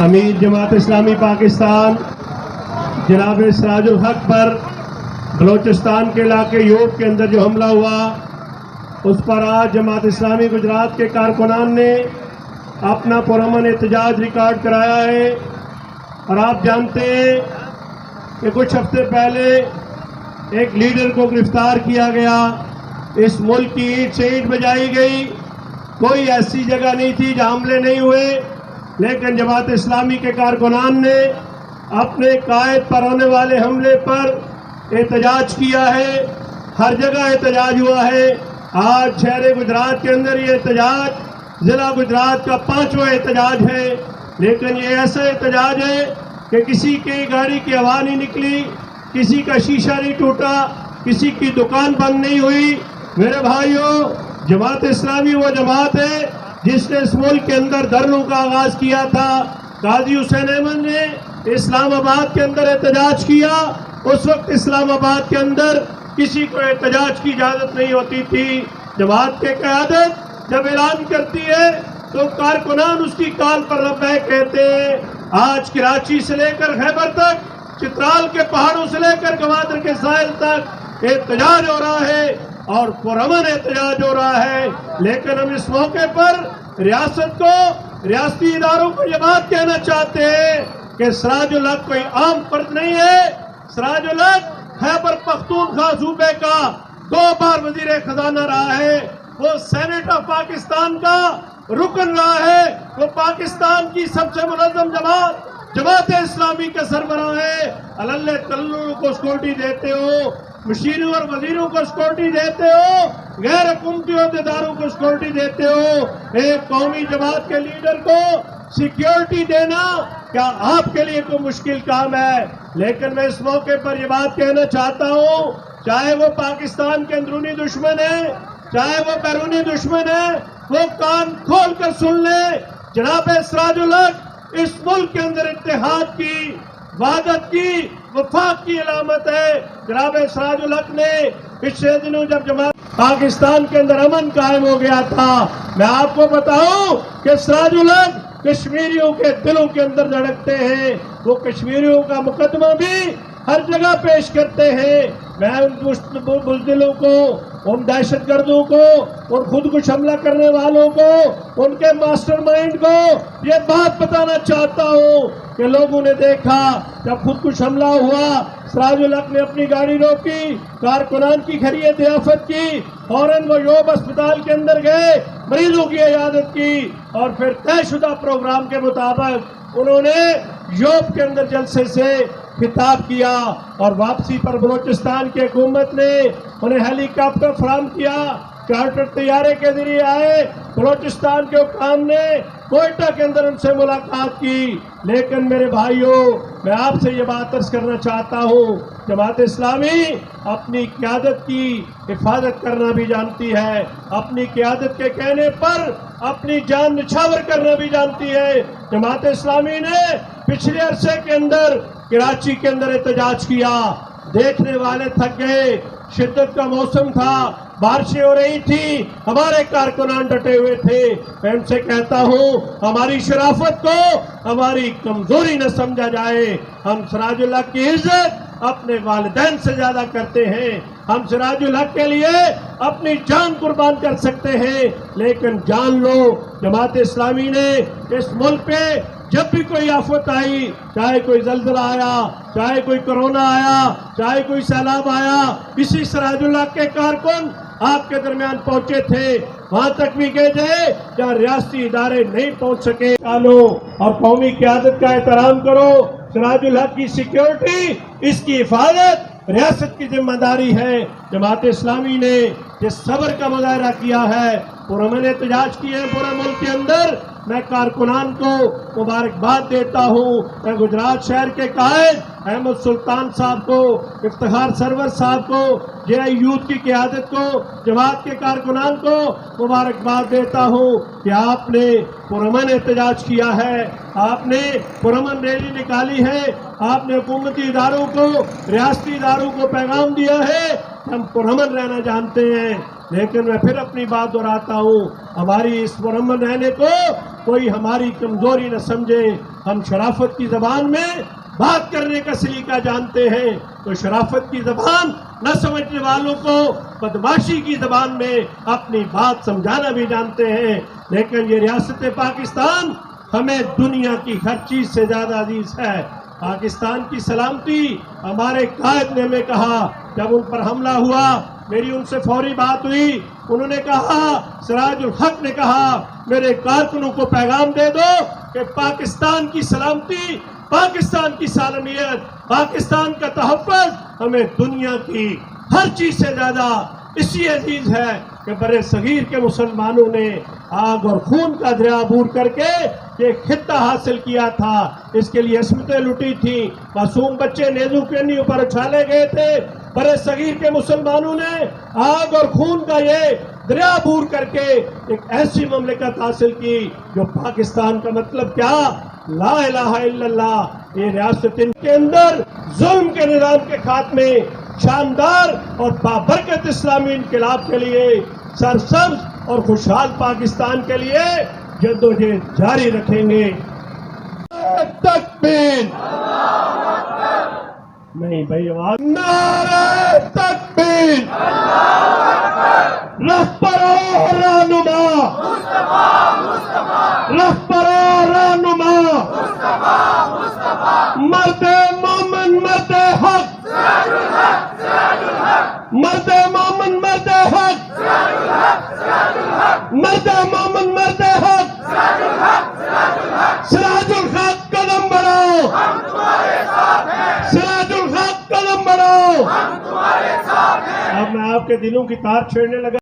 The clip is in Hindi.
अमीर जमात इस्लामी पाकिस्तान जनाब सिराजुल हक पर बलोचिस्तान के इलाके यूब के अंदर जो हमला हुआ, उस पर आज जमात इस्लामी गुजरात के कारकुनान ने अपना पुरअमन एहतजाज रिकॉर्ड कराया है। और आप जानते हैं कि कुछ हफ्ते पहले एक लीडर को गिरफ्तार किया गया, इस मुल्क की ईंट से ईंट बजाई गई, कोई ऐसी जगह नहीं थी जहां हमले नहीं हुए, लेकिन जमात इस्लामी के कारकुनान ने अपने कायद पर होने वाले हमले पर एहतजाज किया है। हर जगह एहतजाज हुआ है। आज शहर गुजरात के अंदर ये एहतजाज जिला गुजरात का 5वां एहतजाज है, लेकिन ये ऐसा एहतजाज है कि किसी की गाड़ी की हवा नहीं निकली, किसी का शीशा नहीं टूटा, किसी की दुकान बंद नहीं हुई। मेरे भाइयों, जमात इस्लामी वो जमात है जिसने इस मुल्क के अंदर धरनों का आगाज किया था। काजी हुसैन अहमद ने इस्लामाबाद के अंदर एहतजाज किया। उस वक्त इस्लामाबाद के अंदर किसी को एहतजाज की इजाजत नहीं होती थी। जमात के क़यादत जब ऐलान करती है तो कारकुनान उसकी काल पर लब्बैक कहते हैं। आज कराची से लेकर खैबर तक, चित्राल के पहाड़ों से लेकर गवादर के साहिल तक एहतजाज हो रहा है और पुरअमन एहतजाज हो रहा है। लेकिन हम इस मौके पर रियासत को, रियासती इदारों को ये बात कहना चाहते हैं कि सिराजुल हक कोई आम फर्द नहीं है। सिराजुल हक खैबर पख्तूनख्वा सूबे का 2 बार वजीर खजाना रहा है, वो सेनेट ऑफ पाकिस्तान का रुकन रहा है, वो पाकिस्तान की सबसे मुनज़्ज़म जमात इस्लामी का सरबराह है। अल्लाह तल्लु को सिक्योरिटी देते हो, मुशीरों और वजीरों को सिक्योरिटी देते हो, गैर हुकूमती अहदेदारों को सिक्योरिटी देते हो। एक कौमी जमात के लीडर को सिक्योरिटी देना क्या आपके लिए कोई मुश्किल काम है? लेकिन मैं इस मौके पर यह बात कहना चाहता हूँ, चाहे वो पाकिस्तान के अंदरूनी दुश्मन है, चाहे वो बैरूनी दुश्मन है, वो कान खोल कर सुन ले। जनाब सिराजुल हक इस मुल्क के अंदर इत्तेहाद की, वहदत की, वफाक की अलामत है। जनाब सिराजुल हक ने पिछले दिनों जब जमात पाकिस्तान के अंदर अमन कायम हो गया था, मैं आपको बताऊं कि सिराजुल हक कश्मीरियों के दिलों के अंदर धड़कते हैं। वो कश्मीरियों का मुकदमा भी हर जगह पेश करते हैं। मैं उन बुज़दिलों को, उन दहशतगर्दों को, उन खुदकुश हमला करने वालों को, उनके मास्टरमाइंड को ये बात बताना चाहता हूँ कि लोगों ने देखा जब खुदकुश हमला हुआ, सिराजुल हक ने अपनी गाड़ी रोकी, कारकुनान की खैरियत दियाफत की, फौरन वो यूब अस्पताल के अंदर गए, मरीजों की इयादत की और फिर तयशुदा प्रोग्राम के मुताबिक उन्होंने यूब के अंदर जलसे से खिताब किया और वापसी पर बलोचिस्तान की हुकूमत ने उन्हें हेलीकॉप्टर फराहम किया, चार्टर तैयारे के जरिए आए। बलोचिस्तान के हुक्काम ने कोयटा के अंदर उनसे मुलाकात की। लेकिन मेरे भाइयों, मैं आपसे ये बात अर्ज करना चाहता हूँ, जमात इस्लामी अपनी क़यादत की हिफाजत करना भी जानती है, अपनी क़यादत के कहने पर अपनी जान निछावर करना भी जानती है। जमात इस्लामी ने पिछले अरसे के अंदर कराची के अंदर एहतजाज किया, देखने वाले थक गए, शिद्दत का मौसम था, बारिशें हो रही थी, हमारे कारकुनान डटे हुए थे। मैं उनसे कहता हूँ, हमारी शराफत को हमारी कमजोरी न समझा जाए। हम सिराजुल हक की इज्जत अपने वालिदैन से ज्यादा करते हैं। हम सिराजुल हक के लिए अपनी जान कुर्बान कर सकते हैं। लेकिन जान लो, जमात इस्लामी ने इस मुल्क पे जब भी कोई आफत आई, चाहे कोई जल्जला आया, चाहे कोई कोरोना आया, चाहे कोई सैलाब आया, इसी सिराजुल हक के कारकुन आपके दरमियान पहुंचे थे। वहां तक भी गए थे जहाँ रियासती इदारे नहीं पहुंच सके। डालो और कौमी क़यादत का एहतराम करो। सिराजुल हक की सिक्योरिटी, इसकी हिफाजत रियासत की जिम्मेदारी है। जमात इस्लामी ने जिस सब्र का मुजाहरा किया है, पुरअमन एहतजाज किए हैं पूरे मुल्क के अंदर, मैं कारकुनान को मुबारकबाद देता हूँ। मैं गुजरात शहर के कायद अहमद सुल्तान साहब को, इफ्तिखार सरवर साहब को, जेआई यूथ की क़यादत को, जमात के कारकुनान को मुबारकबाद देता हूँ कि आपने पुरअमन एहतजाज किया है, आपने पुरअमन रैली निकाली है, आपने हुकूमती इदारों को, रियासती इदारों को पैगाम दिया है कि हम पुरअमन रहना जानते हैं। लेकिन मैं फिर अपनी बात दोहराता हूँ, हमारी इस पुरअमन रहने को कोई हमारी कमजोरी न समझे। हम शराफत की जबान में बात करने का सलीका जानते हैं, तो शराफत की जबान न समझने वालों को बदमाशी की जबान में अपनी बात समझाना भी जानते हैं। लेकिन ये रियासत पाकिस्तान हमें दुनिया की हर चीज से ज्यादा अजीज है। पाकिस्तान की सलामती हमारे कायद ने हमें कहा, जब उन पर हमला हुआ मेरी उनसे फौरी बात हुई, उन्होंने कहा, सिराजुल हक ने कहा, मेरे कारकुनों को पैगाम दे दो कि पाकिस्तान की सलामती, पाकिस्तान की सालमियत, पाकिस्तान का तहफ़्फ़ुज़ हमें दुनिया की हर चीज से ज्यादा इसी अजीज है कि बड़े सगीर के मुसलमानों ने आग और खून का दरिया अबूर करके ये खित्ता हासिल किया था। इसके लिए इसमतें लुटी थी, मासूम बच्चे नेज़ू के नी ऊपर उछाले गए थे। बड़े सगीर के मुसलमानों ने आग और खून का ये दरिया अबूर करके एक ऐसी ममलिकत हासिल की जो पाकिस्तान का मतलब क्या, ला इलाहा इल्लल्लाह। ये रियासत के अंदर जुल्म के निज़ाम के खात्मे, शानदार और बाबरकत इस्लामी इनकलाब के लिए, सरसब्ज और खुशहाल पाकिस्तान के लिए जद्दोजहद जारी रखेंगे। तकबीर, नहीं भाई आवाज, नारे तकबीर, रहबरो रहनुमा, रहबरो रहनुमा, मर्दे मोमिन मर्दे हक, मर्दे मोमिन मर्दे हक, मर्दे मोमिन मर्दे हक, सिराजुल हक कदम बढ़ाओ, सिराजुल हक कदम बढ़ाओ। अब मैं आपके दिलों की तार छेड़ने लगा।